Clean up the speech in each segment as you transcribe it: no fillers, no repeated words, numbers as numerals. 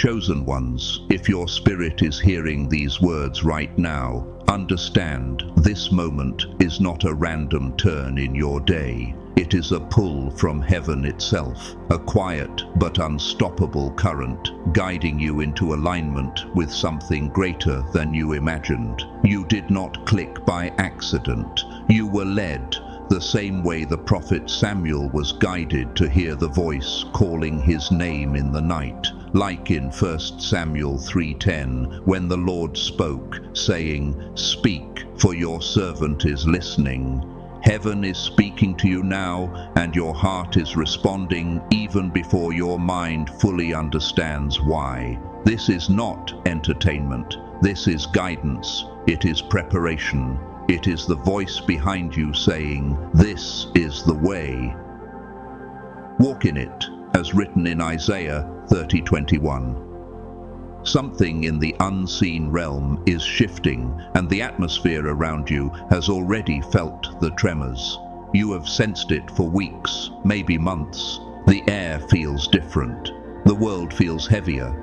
chosen ones, if your spirit is hearing these words right now, understand this moment is not a random turn in your day. It is a pull from heaven itself, a quiet but unstoppable current guiding you into alignment with something greater than you imagined. You did not click by accident. You were led, the same way the prophet Samuel was guided to hear the voice calling his name in the night, like in 1 Samuel 3:10, when the Lord spoke, saying, "Speak, for your servant is listening." Heaven is speaking to you now, and your heart is responding even before your mind fully understands why. This is not entertainment. This is guidance. It is preparation. It is the voice behind you saying, "This is the way. Walk in it," as written in Isaiah 30:21. Something in the unseen realm is shifting, and the atmosphere around you has already felt the tremors. You have sensed it for weeks, maybe months. The air feels different. The world feels heavier.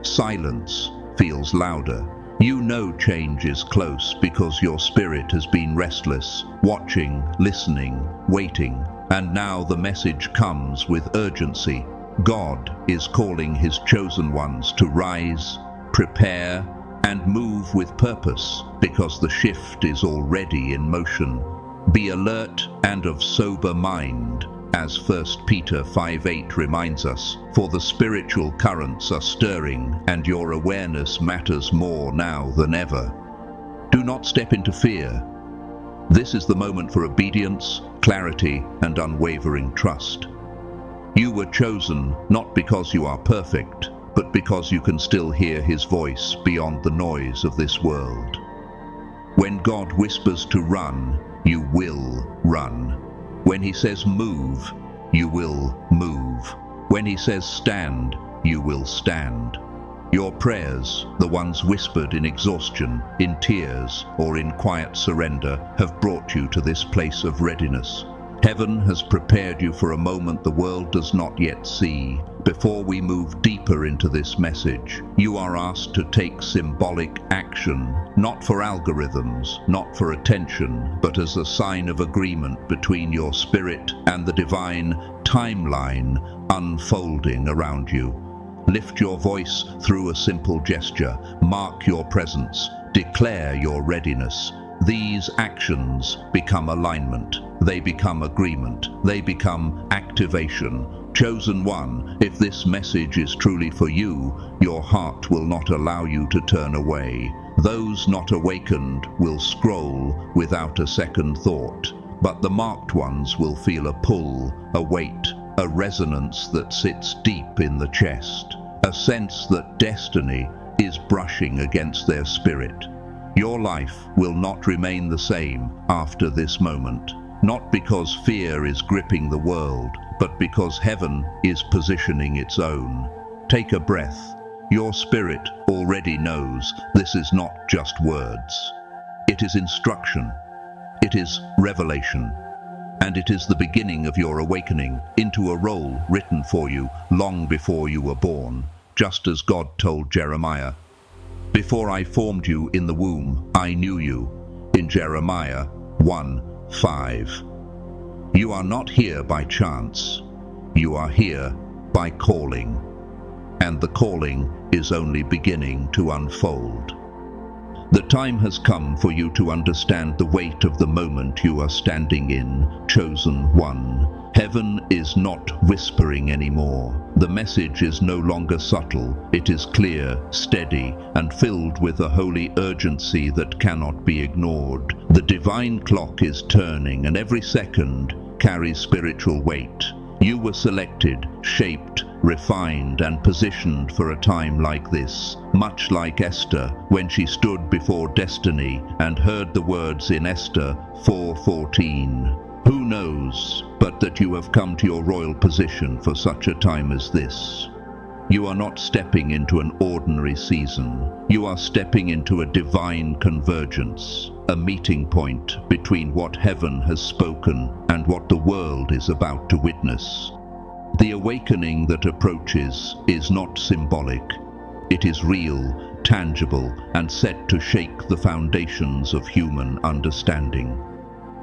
Silence feels louder. You know change is close because your spirit has been restless, watching, listening, waiting. And now the message comes with urgency. God is calling his chosen ones to rise, prepare, and move with purpose, because the shift is already in motion. Be alert and of sober mind, as 1 Peter 5:8 reminds us, for the spiritual currents are stirring, and your awareness matters more now than ever. Do not step into fear. This is the moment for obedience, clarity, and unwavering trust. You were chosen not because you are perfect, but because you can still hear his voice beyond the noise of this world. When God whispers to run, you will run. When he says move, you will move. When he says stand, you will stand. Your prayers, the ones whispered in exhaustion, in tears, or in quiet surrender, have brought you to this place of readiness. Heaven has prepared you for a moment the world does not yet see. Before we move deeper into this message, you are asked to take symbolic action, not for algorithms, not for attention, but as a sign of agreement between your spirit and the divine timeline unfolding around you. Lift your voice through a simple gesture, mark your presence, declare your readiness. These actions become alignment, they become agreement, they become activation. Chosen one, if this message is truly for you, your heart will not allow you to turn away. Those not awakened will scroll without a second thought, but the marked ones will feel a pull, a weight, a resonance that sits deep in the chest, a sense that destiny is brushing against their spirit. Your life will not remain the same after this moment, not because fear is gripping the world, but because heaven is positioning its own. Take a breath. Your spirit already knows this is not just words. It is instruction. It is revelation. And it is the beginning of your awakening into a role written for you long before you were born, just as God told Jeremiah, "Before I formed you in the womb, I knew you," in Jeremiah 1:5. You are not here by chance. You are here by calling. And the calling is only beginning to unfold. The time has come for you to understand the weight of the moment you are standing in, chosen one. Heaven is not whispering anymore. The message is no longer subtle. It is clear, steady, and filled with a holy urgency that cannot be ignored. The divine clock is turning, and every second carries spiritual weight. You were selected, shaped, refined, and positioned for a time like this, much like Esther when she stood before destiny and heard the words in Esther 4:14. Who knows but that you have come to your royal position for such a time as this? You are not stepping into an ordinary season. You are stepping into a divine convergence, a meeting point between what heaven has spoken and what the world is about to witness. The awakening that approaches is not symbolic. It is real, tangible, and set to shake the foundations of human understanding.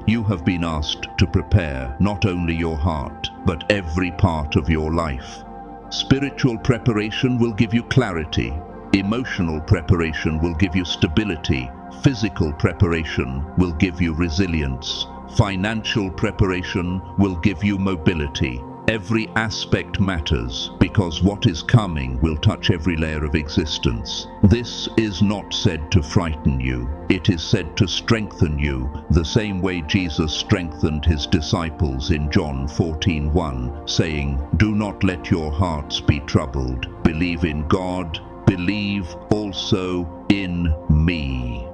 You have been asked to prepare not only your heart, but every part of your life. Spiritual preparation will give you clarity. Emotional preparation will give you stability. Physical preparation will give you resilience. Financial preparation will give you mobility. Every aspect matters, because what is coming will touch every layer of existence. This is not said to frighten you. It is said to strengthen you, the same way Jesus strengthened his disciples in John 14:1, saying, "Do not let your hearts be troubled. Believe in God. Believe also in me."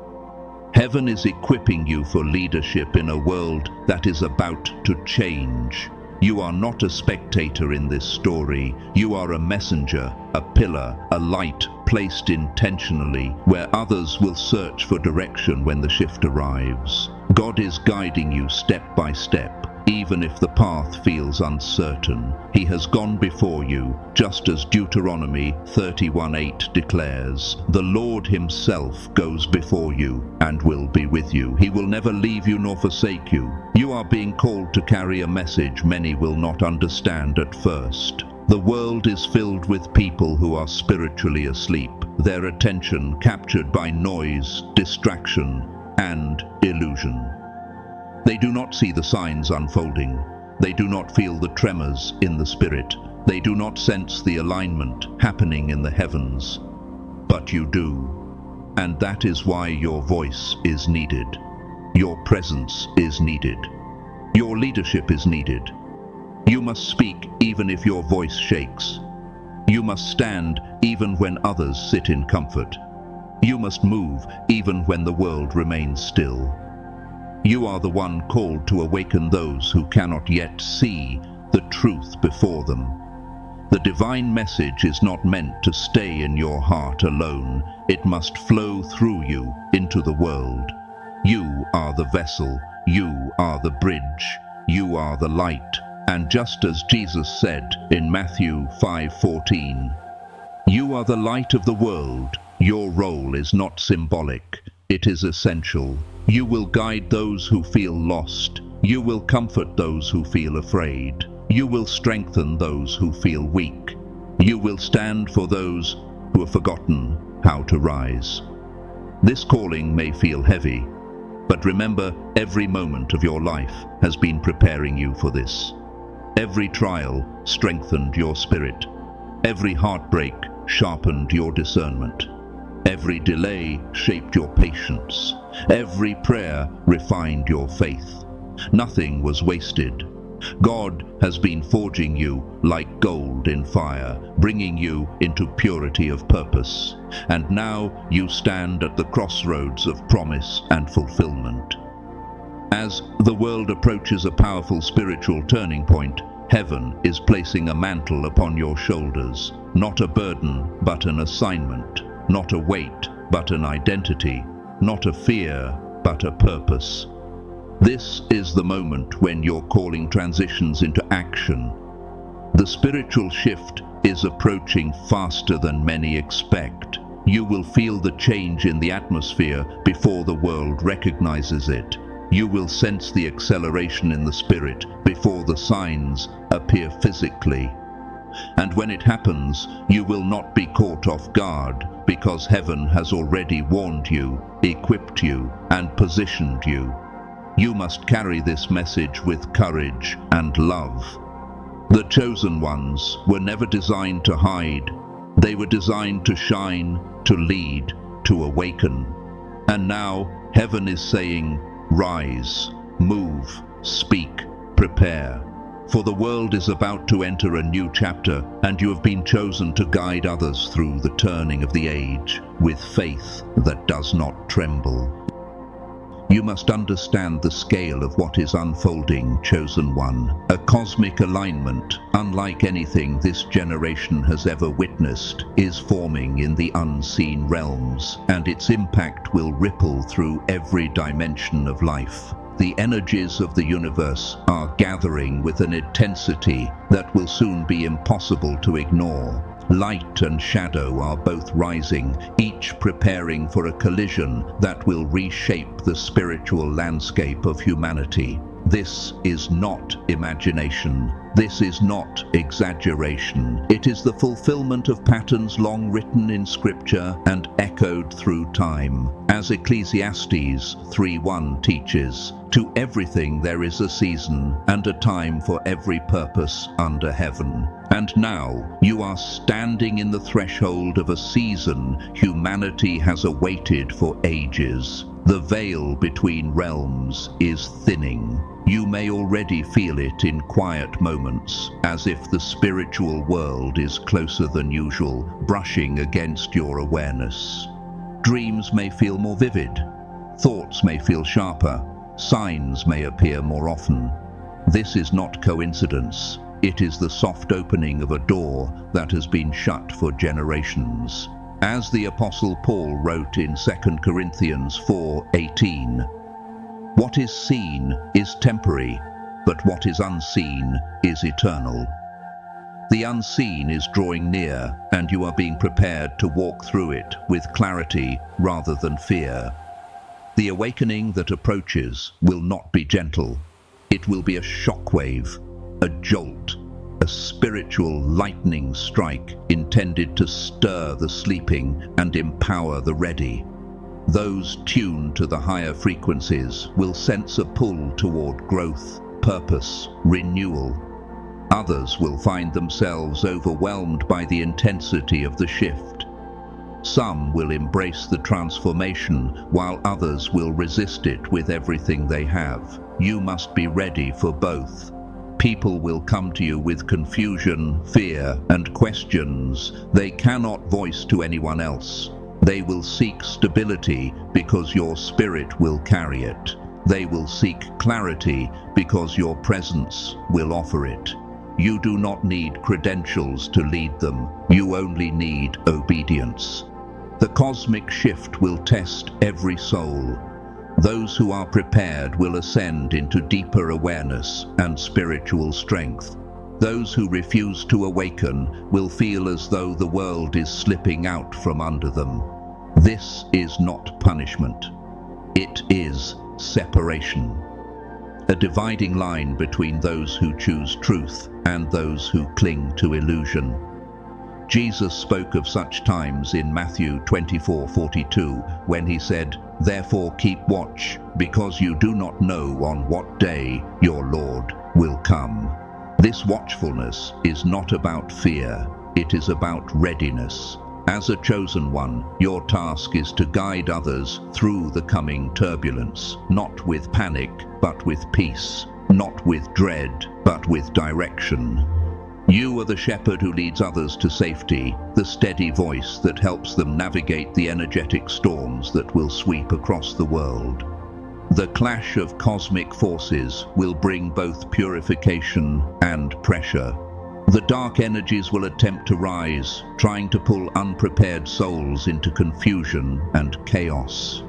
Heaven is equipping you for leadership in a world that is about to change. You are not a spectator in this story. You are a messenger, a pillar, a light placed intentionally where others will search for direction when the shift arrives. God is guiding you step by step, even if the path feels uncertain. He has gone before you, just as Deuteronomy 31:8 declares. The Lord himself goes before you and will be with you. He will never leave you nor forsake you. You are being called to carry a message many will not understand at first. The world is filled with people who are spiritually asleep, their attention captured by noise, distraction, and illusion. They do not see the signs unfolding. They do not feel the tremors in the spirit. They do not sense the alignment happening in the heavens. But you do. And that is why your voice is needed. Your presence is needed. Your leadership is needed. You must speak even if your voice shakes. You must stand even when others sit in comfort. You must move even when the world remains still. You are the one called to awaken those who cannot yet see the truth before them. The divine message is not meant to stay in your heart alone. It must flow through you into the world. You are the vessel. You are the bridge. You are the light. And just as Jesus said in Matthew 5:14, "You are the light of the world." Your role is not symbolic. It is essential. You will guide those who feel lost. You will comfort those who feel afraid. You will strengthen those who feel weak. You will stand for those who have forgotten how to rise. This calling may feel heavy, but remember, every moment of your life has been preparing you for this. Every trial strengthened your spirit. Every heartbreak sharpened your discernment. Every delay shaped your patience. Every prayer refined your faith. Nothing was wasted. God has been forging you like gold in fire, bringing you into purity of purpose. And now you stand at the crossroads of promise and fulfillment. As the world approaches a powerful spiritual turning point, heaven is placing a mantle upon your shoulders, not a burden, but an assignment. Not a weight, but an identity. Not a fear, but a purpose. This is the moment when your calling transitions into action. The spiritual shift is approaching faster than many expect. You will feel the change in the atmosphere before the world recognizes it. You will sense the acceleration in the spirit before the signs appear physically. And when it happens, you will not be caught off guard, because heaven has already warned you, equipped you, and positioned you. You must carry this message with courage and love. The chosen ones were never designed to hide. They were designed to shine, to lead, to awaken. And now heaven is saying, rise, move, speak, prepare. For the world is about to enter a new chapter, and you have been chosen to guide others through the turning of the age with faith that does not tremble. You must understand the scale of what is unfolding, chosen one. A cosmic alignment, unlike anything this generation has ever witnessed, is forming in the unseen realms, and its impact will ripple through every dimension of life. The energies of the universe are gathering with an intensity that will soon be impossible to ignore. Light and shadow are both rising, each preparing for a collision that will reshape the spiritual landscape of humanity. This is not imagination. This is not exaggeration. It is the fulfillment of patterns long written in Scripture and echoed through time. As Ecclesiastes 3:1 teaches, "To everything there is a season and a time for every purpose under heaven." And now you are standing in the threshold of a season humanity has awaited for ages. The veil between realms is thinning. You may already feel it in quiet moments, as if the spiritual world is closer than usual, brushing against your awareness. Dreams may feel more vivid. Thoughts may feel sharper. Signs may appear more often. This is not coincidence. It is the soft opening of a door that has been shut for generations. As the Apostle Paul wrote in 2 Corinthians 4:18, "What is seen is temporary, but what is unseen is eternal." The unseen is drawing near, and you are being prepared to walk through it with clarity rather than fear. The awakening that approaches will not be gentle. It will be a shockwave, a jolt, a spiritual lightning strike intended to stir the sleeping and empower the ready. Those tuned to the higher frequencies will sense a pull toward growth, purpose, renewal. Others will find themselves overwhelmed by the intensity of the shift. Some will embrace the transformation, while others will resist it with everything they have. You must be ready for both. People will come to you with confusion, fear, and questions they cannot voice to anyone else. They will seek stability because your spirit will carry it. They will seek clarity because your presence will offer it. You do not need credentials to lead them. You only need obedience. The cosmic shift will test every soul. Those who are prepared will ascend into deeper awareness and spiritual strength. Those who refuse to awaken will feel as though the world is slipping out from under them. This is not punishment. It is separation. A dividing line between those who choose truth and those who cling to illusion. Jesus spoke of such times in Matthew 24:42 when he said, "Therefore keep watch, because you do not know on what day your Lord will come." This watchfulness is not about fear, it is about readiness. As a chosen one, your task is to guide others through the coming turbulence, not with panic, but with peace, not with dread, but with direction. You are the shepherd who leads others to safety, the steady voice that helps them navigate the energetic storms that will sweep across the world. The clash of cosmic forces will bring both purification and pressure. The dark energies will attempt to rise, trying to pull unprepared souls into confusion and chaos.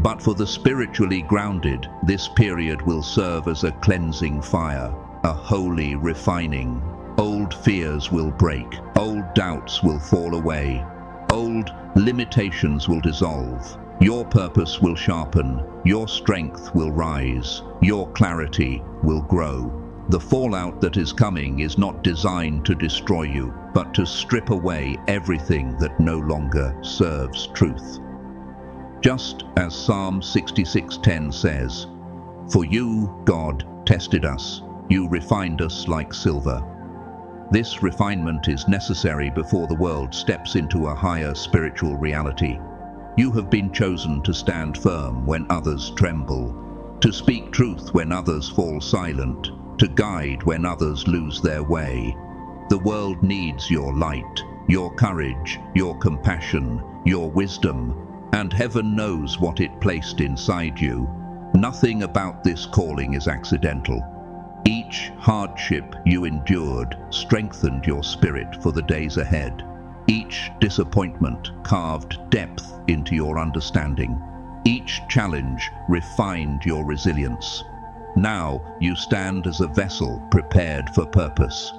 But for the spiritually grounded, this period will serve as a cleansing fire, a holy refining. Old fears will break, old doubts will fall away, old limitations will dissolve. Your purpose will sharpen, your strength will rise, your clarity will grow. The fallout that is coming is not designed to destroy you, but to strip away everything that no longer serves truth. Just as Psalm 66:10 says, "For you, God, tested us, you refined us like silver." This refinement is necessary before the world steps into a higher spiritual reality. You have been chosen to stand firm when others tremble, to speak truth when others fall silent, to guide when others lose their way. The world needs your light, your courage, your compassion, your wisdom, and heaven knows what it placed inside you. Nothing about this calling is accidental. Each hardship you endured strengthened your spirit for the days ahead. Each disappointment carved depth into your understanding. Each challenge refined your resilience. Now you stand as a vessel prepared for purpose.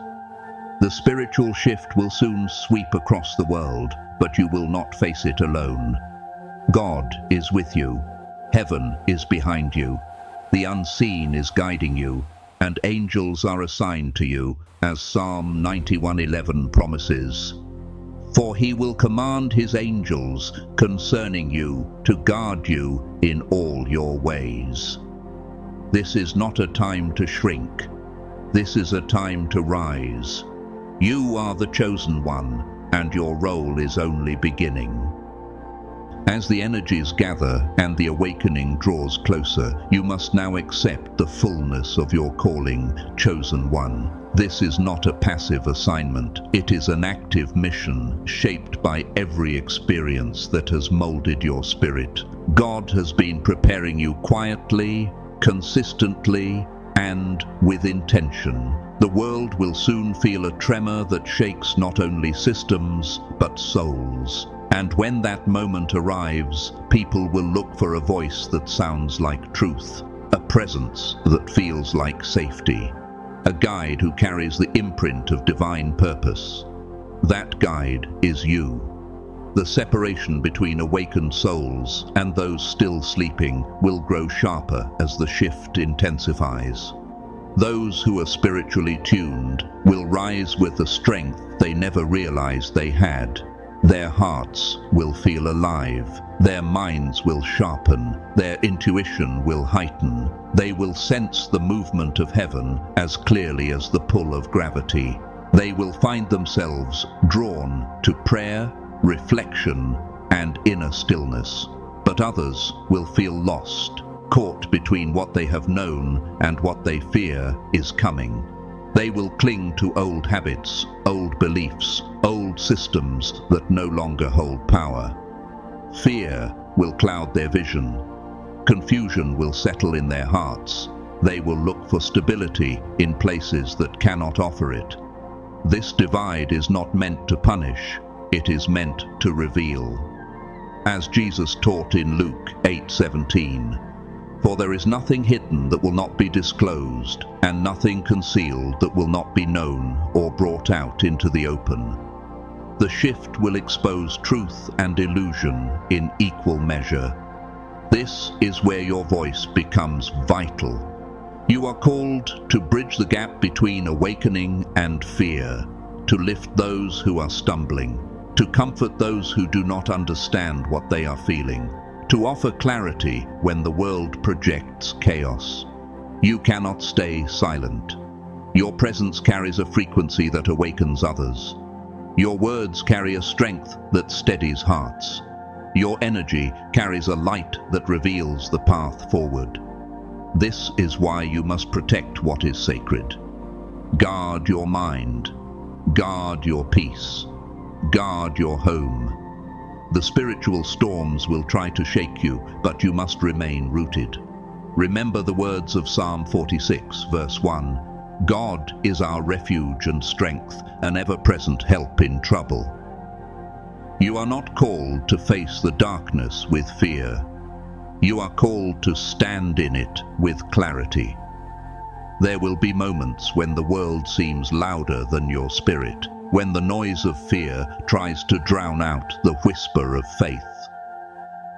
The spiritual shift will soon sweep across the world, but you will not face it alone. God is with you. Heaven is behind you. The unseen is guiding you, and angels are assigned to you, as Psalm 91:11 promises. For he will command his angels concerning you to guard you in all your ways. This is not a time to shrink. This is a time to rise. You are the chosen one, and your role is only beginning. As the energies gather and the awakening draws closer, you must now accept the fullness of your calling, chosen one. This is not a passive assignment. It is an active mission, shaped by every experience that has molded your spirit. God has been preparing you quietly, consistently, and with intention. The world will soon feel a tremor that shakes not only systems, but souls. And when that moment arrives, people will look for a voice that sounds like truth, a presence that feels like safety, a guide who carries the imprint of divine purpose. That guide is you. The separation between awakened souls and those still sleeping will grow sharper as the shift intensifies. Those who are spiritually tuned will rise with a strength they never realized they had. Their hearts will feel alive, their minds will sharpen, their intuition will heighten. They will sense the movement of heaven as clearly as the pull of gravity. They will find themselves drawn to prayer, reflection, and inner stillness. But others will feel lost, caught between what they have known and what they fear is coming. They will cling to old habits, old beliefs, old systems that no longer hold power. Fear will cloud their vision. Confusion will settle in their hearts. They will look for stability in places that cannot offer it. This divide is not meant to punish, it is meant to reveal. As Jesus taught in Luke 8:17, "For there is nothing hidden that will not be disclosed, and nothing concealed that will not be known or brought out into the open." The shift will expose truth and illusion in equal measure. This is where your voice becomes vital. You are called to bridge the gap between awakening and fear, to lift those who are stumbling, to comfort those who do not understand what they are feeling, to offer clarity when the world projects chaos. You cannot stay silent. Your presence carries a frequency that awakens others. Your words carry a strength that steadies hearts. Your energy carries a light that reveals the path forward. This is why you must protect what is sacred. Guard your mind. Guard your peace. Guard your home. The spiritual storms will try to shake you, but you must remain rooted. Remember the words of Psalm 46, verse 1. God is our refuge and strength, an ever-present help in trouble. You are not called to face the darkness with fear. You are called to stand in it with clarity. There will be moments when the world seems louder than your spirit, when the noise of fear tries to drown out the whisper of faith.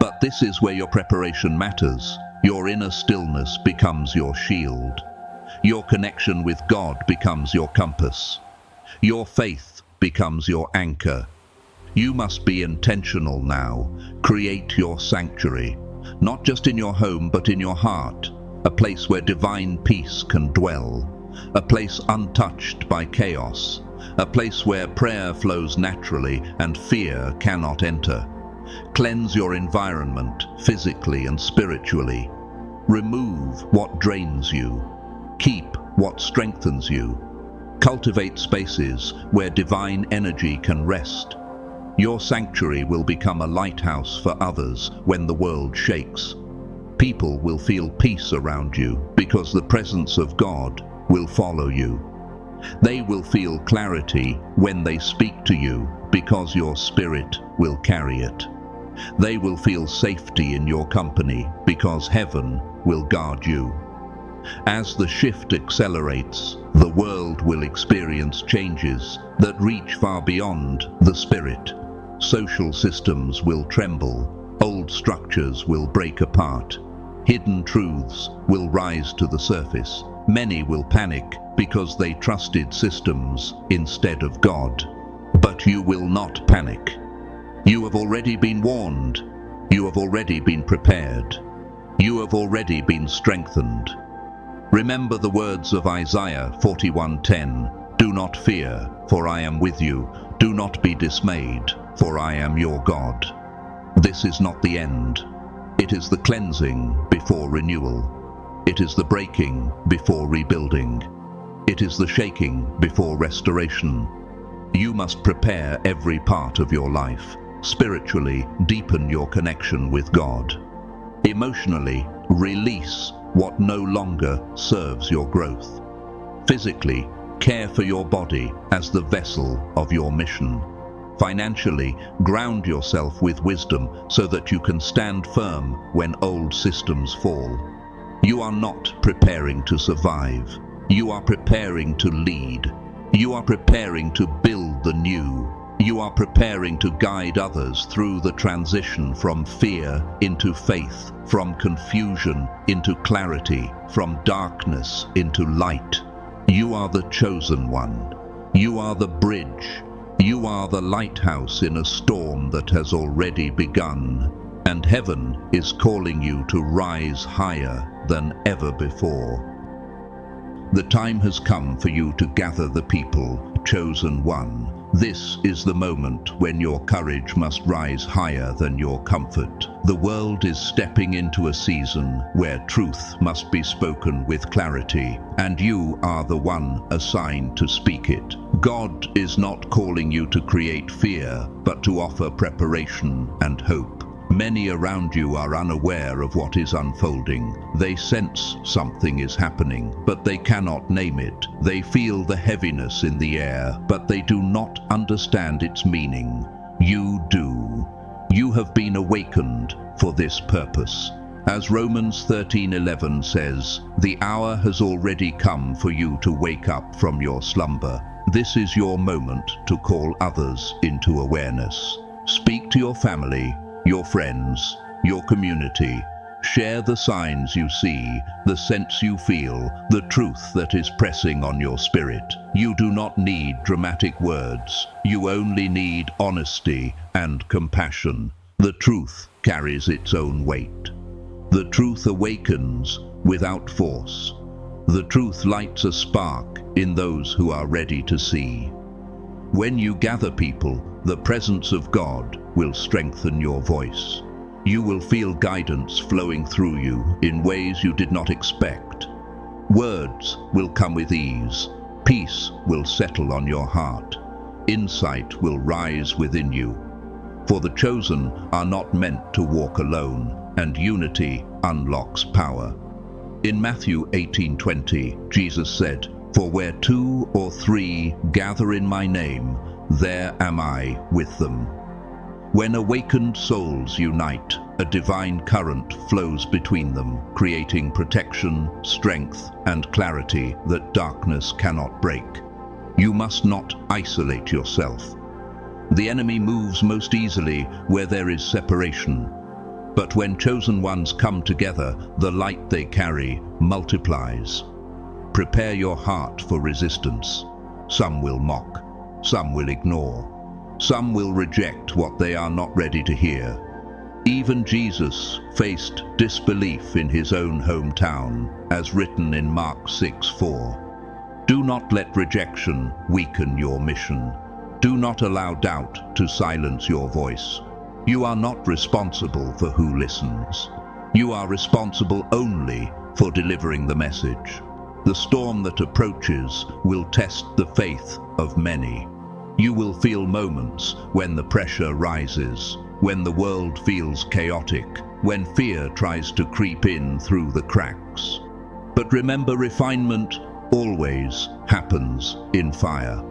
But this is where your preparation matters. Your inner stillness becomes your shield. Your connection with God becomes your compass. Your faith becomes your anchor. You must be intentional now. Create your sanctuary, not just in your home but in your heart, a place where divine peace can dwell, a place untouched by chaos, a place where prayer flows naturally and fear cannot enter. Cleanse your environment, physically and spiritually. Remove what drains you. Keep what strengthens you. Cultivate spaces where divine energy can rest. Your sanctuary will become a lighthouse for others when the world shakes. People will feel peace around you because the presence of God will follow you. They will feel clarity when they speak to you because your spirit will carry it. They will feel safety in your company because heaven will guard you. As the shift accelerates, the world will experience changes that reach far beyond the spirit. Social systems will tremble, old structures will break apart, hidden truths will rise to the surface. Many will panic because they trusted systems instead of God. But you will not panic. You have already been warned. You have already been prepared. You have already been strengthened. Remember the words of Isaiah 41:10. Do not fear, for I am with you. Do not be dismayed, for I am your God. This is not the end. It is the cleansing before renewal. It is the breaking before rebuilding. It is the shaking before restoration. You must prepare every part of your life. Spiritually, deepen your connection with God. Emotionally, release what no longer serves your growth. Physically, care for your body as the vessel of your mission. Financially, ground yourself with wisdom so that you can stand firm when old systems fall. You are not preparing to survive. You are preparing to lead. You are preparing to build the new. You are preparing to guide others through the transition from fear into faith, from confusion into clarity, from darkness into light. You are the chosen one. You are the bridge. You are the lighthouse in a storm that has already begun, and heaven is calling you to rise higher than ever before. The time has come for you to gather the people, chosen one. This is the moment when your courage must rise higher than your comfort. The world is stepping into a season where truth must be spoken with clarity, and you are the one assigned to speak it. God is not calling you to create fear, but to offer preparation and hope. Many around you are unaware of what is unfolding. They sense something is happening, but they cannot name it. They feel the heaviness in the air, but they do not understand its meaning. You do. You have been awakened for this purpose. As Romans 13:11 says, the hour has already come for you to wake up from your slumber. This is your moment to call others into awareness. Speak to your family, your friends, your community. Share the signs you see, the sense you feel, the truth that is pressing on your spirit. You do not need dramatic words. You only need honesty and compassion. The truth carries its own weight. The truth awakens without force. The truth lights a spark in those who are ready to see. When you gather people, the presence of God will strengthen your voice. You will feel guidance flowing through you in ways you did not expect. Words will come with ease. Peace will settle on your heart. Insight will rise within you. For the chosen are not meant to walk alone, and unity unlocks power. In Matthew 18:20, Jesus said, "For where 2 or 3 gather in my name, there am I with them." When awakened souls unite, a divine current flows between them, creating protection, strength, and clarity that darkness cannot break. You must not isolate yourself. The enemy moves most easily where there is separation. But when chosen ones come together, the light they carry multiplies. Prepare your heart for resistance. Some will mock, some will ignore, some will reject what they are not ready to hear. Even Jesus faced disbelief in his own hometown, as written in Mark 6:4. Do not let rejection weaken your mission. Do not allow doubt to silence your voice. You are not responsible for who listens. You are responsible only for delivering the message. The storm that approaches will test the faith of many. You will feel moments when the pressure rises, when the world feels chaotic, when fear tries to creep in through the cracks. But remember, refinement always happens in fire.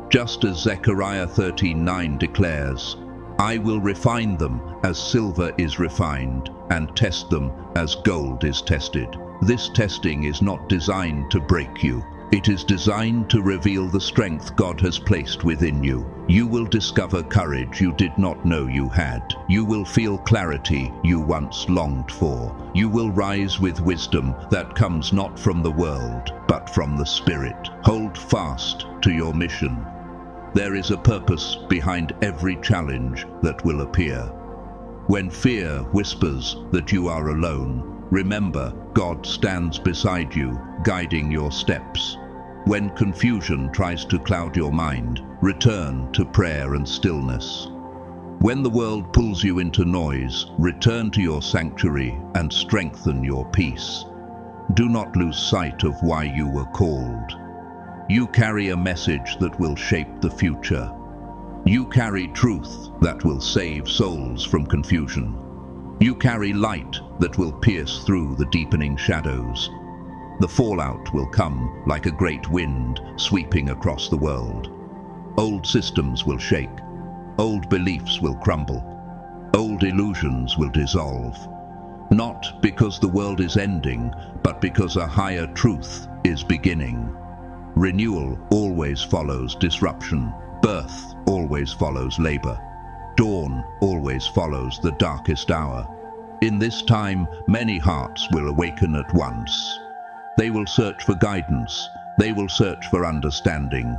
Just as Zechariah 13:9 declares, I will refine them as silver is refined, and test them as gold is tested. This testing is not designed to break you. It is designed to reveal the strength God has placed within you. You will discover courage you did not know you had. You will feel clarity you once longed for. You will rise with wisdom that comes not from the world, but from the Spirit. Hold fast to your mission. There is a purpose behind every challenge that will appear. When fear whispers that you are alone, remember, God stands beside you, guiding your steps. When confusion tries to cloud your mind, return to prayer and stillness. When the world pulls you into noise, return to your sanctuary and strengthen your peace. Do not lose sight of why you were called. You carry a message that will shape the future. You carry truth that will save souls from confusion. You carry light that will pierce through the deepening shadows. The fallout will come like a great wind sweeping across the world. Old systems will shake. Old beliefs will crumble. Old illusions will dissolve. Not because the world is ending, but because a higher truth is beginning. Renewal always follows disruption. Birth always follows labor. Dawn always follows the darkest hour. In this time, many hearts will awaken at once. They will search for guidance. They will search for understanding.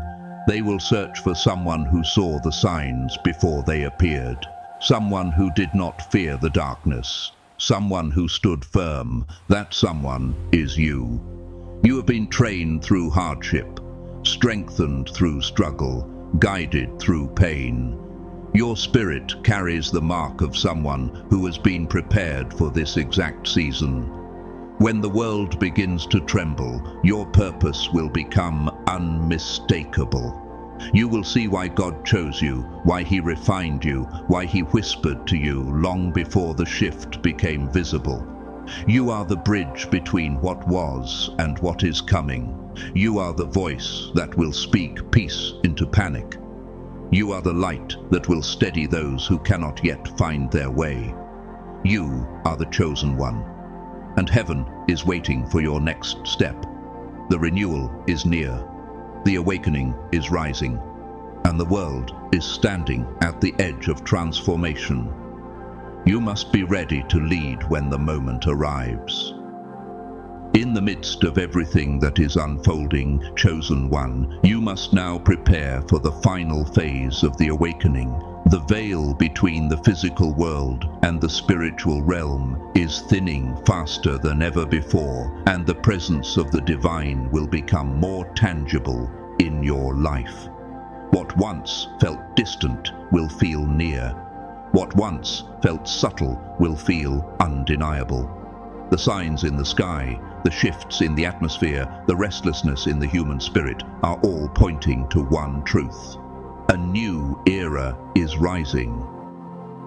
They will search for someone who saw the signs before they appeared. Someone who did not fear the darkness. Someone who stood firm. That someone is you. You have been trained through hardship, strengthened through struggle, guided through pain. Your spirit carries the mark of someone who has been prepared for this exact season. When the world begins to tremble, your purpose will become unmistakable. You will see why God chose you, why He refined you, why He whispered to you long before the shift became visible. You are the bridge between what was and what is coming. You are the voice that will speak peace into panic. You are the light that will steady those who cannot yet find their way. You are the chosen one, and heaven is waiting for your next step. The renewal is near, the awakening is rising, and the world is standing at the edge of transformation. You must be ready to lead when the moment arrives. In the midst of everything that is unfolding, chosen one, you must now prepare for the final phase of the awakening. The veil between the physical world and the spiritual realm is thinning faster than ever before, and the presence of the divine will become more tangible in your life. What once felt distant will feel near. What once felt subtle will feel undeniable. The signs in the sky, the shifts in the atmosphere, the restlessness in the human spirit are all pointing to one truth. A new era is rising.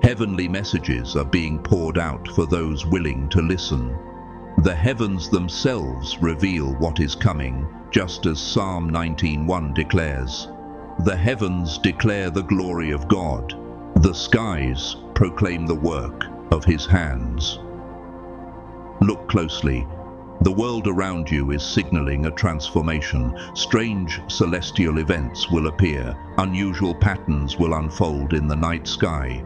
Heavenly messages are being poured out for those willing to listen. The heavens themselves reveal what is coming, just as Psalm 19:1 declares. The heavens declare the glory of God. The skies proclaim the work of His hands. Look closely. The world around you is signaling a transformation. Strange celestial events will appear. Unusual patterns will unfold in the night sky.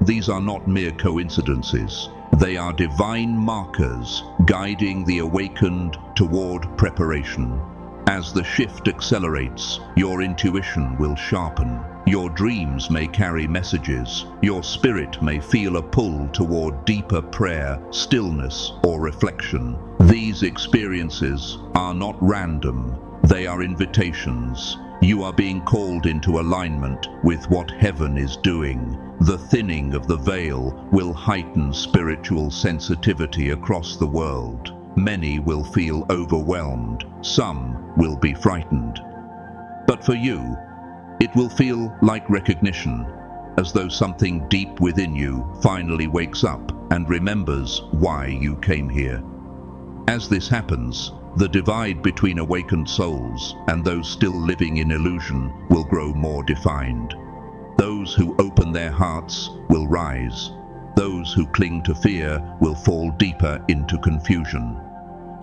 These are not mere coincidences. They are divine markers guiding the awakened toward preparation. As the shift accelerates, your intuition will sharpen. Your dreams may carry messages. Your spirit may feel a pull toward deeper prayer, stillness, or reflection. These experiences are not random. They are invitations. You are being called into alignment with what heaven is doing. The thinning of the veil will heighten spiritual sensitivity across the world. Many will feel overwhelmed. Some will be frightened. But for you, it will feel like recognition, as though something deep within you finally wakes up and remembers why you came here. As this happens, the divide between awakened souls and those still living in illusion will grow more defined. Those who open their hearts will rise. Those who cling to fear will fall deeper into confusion.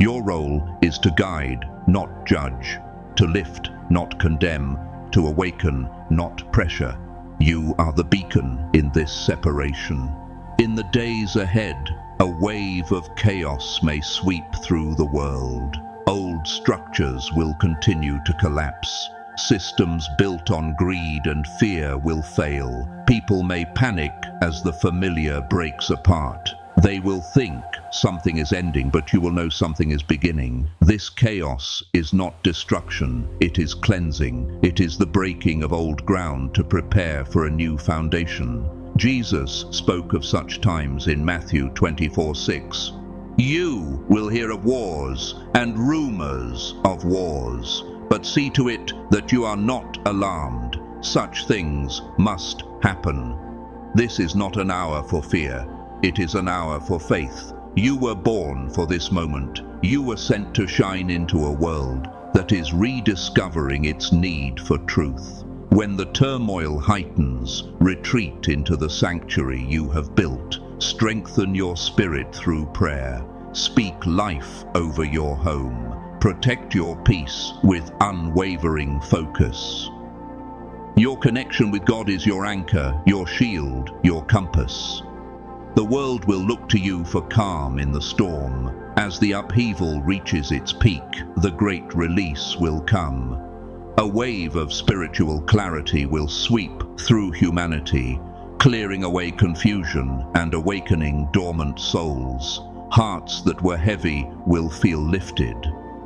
Your role is to guide, not judge. to lift, not condemn, to awaken, not pressure. You are the beacon in this separation. In the days ahead, a wave of chaos may sweep through the world. Old structures will continue to collapse. Systems built on greed and fear will fail. People may panic as the familiar breaks apart. They will think something is ending, but you will know something is beginning. This chaos is not destruction, it is cleansing. It is the breaking of old ground to prepare for a new foundation. Jesus spoke of such times in Matthew 24:6. You will hear of wars and rumors of wars, but see to it that you are not alarmed. Such things must happen. This is not an hour for fear. It is an hour for faith. You were born for this moment. You were sent to shine into a world that is rediscovering its need for truth. When the turmoil heightens, retreat into the sanctuary you have built. Strengthen your spirit through prayer. Speak life over your home. Protect your peace with unwavering focus. Your connection with God is your anchor, your shield, your compass. The world will look to you for calm in the storm. As the upheaval reaches its peak, the great release will come. A wave of spiritual clarity will sweep through humanity, clearing away confusion and awakening dormant souls. Hearts that were heavy will feel lifted.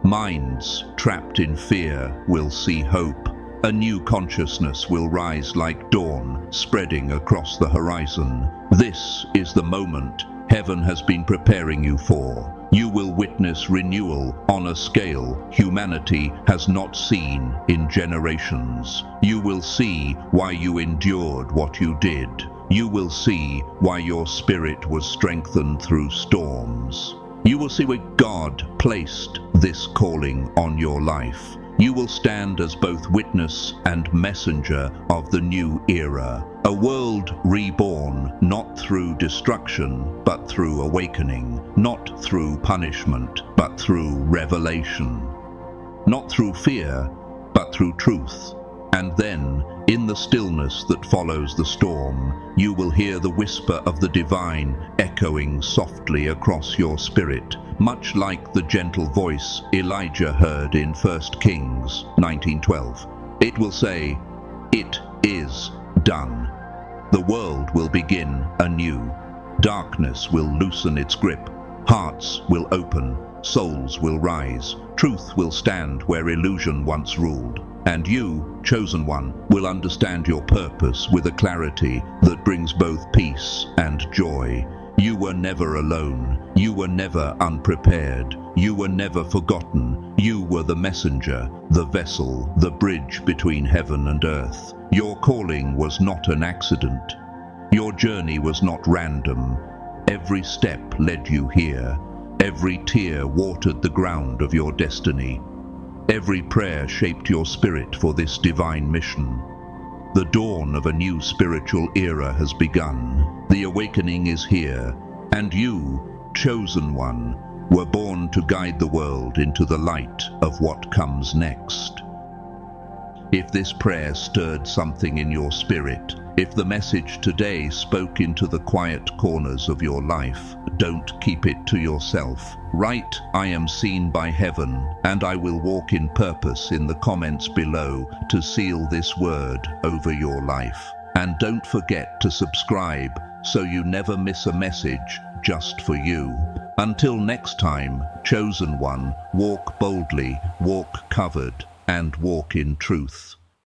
Minds trapped in fear will see hope. A new consciousness will rise like dawn, spreading across the horizon. This is the moment heaven has been preparing you for. You will witness renewal on a scale humanity has not seen in generations. You will see why you endured what you did. You will see why your spirit was strengthened through storms. You will see where God placed this calling on your life. You will stand as both witness and messenger of the new era. A world reborn, not through destruction, but through awakening. Not through punishment, but through revelation. Not through fear, but through truth. And then, in the stillness that follows the storm, you will hear the whisper of the divine echoing softly across your spirit, much like the gentle voice Elijah heard in 1 Kings 19:12. It will say, "It is done." The world will begin anew. Darkness will loosen its grip. Hearts will open. Souls will rise. Truth will stand where illusion once ruled. And you, chosen one, will understand your purpose with a clarity that brings both peace and joy. You were never alone. You were never unprepared. You were never forgotten. You were the messenger, the vessel, the bridge between heaven and earth. Your calling was not an accident. Your journey was not random. Every step led you here. Every tear watered the ground of your destiny. Every prayer shaped your spirit for this divine mission. The dawn of a new spiritual era has begun. The awakening is here, and you, chosen one, were born to guide the world into the light of what comes next. If this prayer stirred something in your spirit, if the message today spoke into the quiet corners of your life, don't keep it to yourself. Write, "I am seen by heaven, and I will walk in purpose" in the comments below to seal this word over your life. And don't forget to subscribe so you never miss a message just for you. Until next time, chosen one, walk boldly, walk covered, and walk in truth.